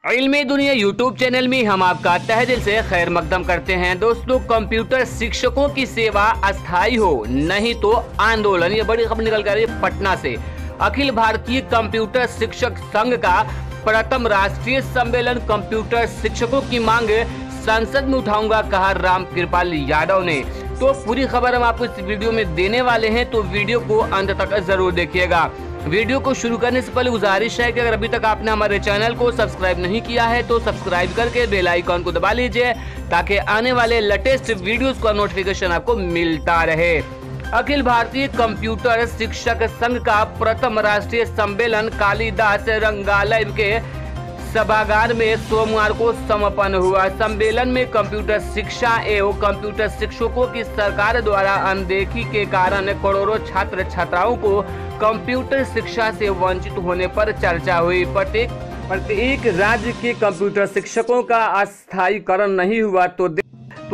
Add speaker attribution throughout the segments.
Speaker 1: इल्मी दुनिया YouTube channel में हम आपका तहे दिल से खैर मकदम करते हैं। दोस्तों, कंप्यूटर शिक्षकों की सेवा अस्थायी हो नहीं तो आंदोलन, ये बड़ी खबर निकल कर रही है पटना से। अखिल भारतीय कंप्यूटर शिक्षक संघ का प्रथम राष्ट्रीय सम्मेलन कंप्यूटर शिक्षकों की मांग संसद में उठाऊंगा, कहा रामकृपाल यादव ने। तो पूरी खबर हम आपको इस वीडियो में देने वाले हैं, तो वीडियो को अंत तक जरूर देखिएगा। वीडियो को शुरू करने से पहले गुजारिश है कि अगर अभी तक आपने हमारे चैनल को सब्सक्राइब नहीं किया है तो सब्सक्राइब करके बेल आइकॉन को दबा लीजिए ताकि आने वाले लेटेस्ट वीडियोस का नोटिफिकेशन आपको मिलता रहे। अखिल भारतीय कंप्यूटर शिक्षक संघ का प्रथम राष्ट्रीय सम्मेलन कालिदास रंगालय के सभागार में सोमवार को समापन हुआ। सम्मेलन में कंप्यूटर शिक्षा एवं कंप्यूटर शिक्षकों की सरकार द्वारा अनदेखी के कारण करोड़ों छात्र छात्राओं को कंप्यूटर शिक्षा से वंचित होने पर चर्चा हुई। प्रत्येक राज्य के कंप्यूटर शिक्षकों का अस्थायीकरण नहीं हुआ तो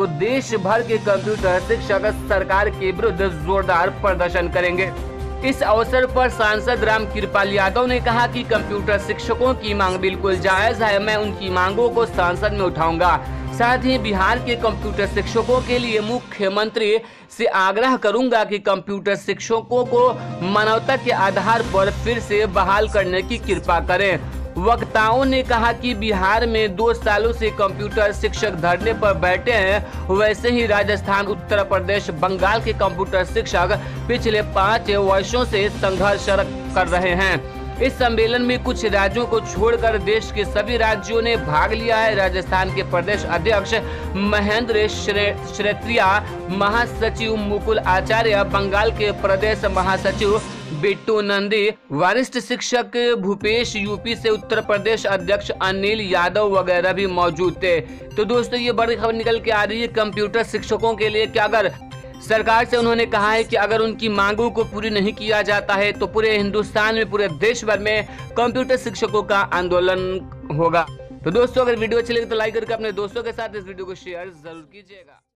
Speaker 1: देश भर के कंप्यूटर शिक्षक सरकार के विरुद्ध जोरदार प्रदर्शन करेंगे। इस अवसर पर सांसद रामकृपाल यादव ने कहा कि कंप्यूटर शिक्षकों की मांग बिल्कुल जायज है, मैं उनकी मांगों को संसद में उठाऊंगा। साथ ही बिहार के कंप्यूटर शिक्षकों के लिए मुख्यमंत्री से आग्रह करूंगा कि कंप्यूटर शिक्षकों को मानवता के आधार पर फिर से बहाल करने की कृपा करें। वक्ताओं ने कहा कि बिहार में 2 सालों से कंप्यूटर शिक्षक धरने पर बैठे हैं, वैसे ही राजस्थान, उत्तर प्रदेश, बंगाल के कंप्यूटर शिक्षक पिछले 5 वर्षों से संघर्ष कर रहे हैं। इस सम्मेलन में कुछ राज्यों को छोड़कर देश के सभी राज्यों ने भाग लिया है। राजस्थान के प्रदेश अध्यक्ष महेंद्र श्रेत्रिया, महासचिव मुकुल आचार्य, बंगाल के प्रदेश महासचिव बिट्टू नंदी, वरिष्ठ शिक्षक भूपेश यूपी से, उत्तर प्रदेश अध्यक्ष अनिल यादव वगैरह भी मौजूद थे। तो दोस्तों, ये बड़ी खबर निकल के आ रही है कंप्यूटर शिक्षकों के लिए कि अगर सरकार से उन्होंने कहा है कि अगर उनकी मांगों को पूरी नहीं किया जाता है तो पूरे हिंदुस्तान में, पूरे देश भर में कंप्यूटर शिक्षकों का आंदोलन होगा। तो दोस्तों, अगर वीडियो अच्छी लगे तो लाइक करके अपने दोस्तों के साथ इस वीडियो को शेयर जरूर कीजिएगा।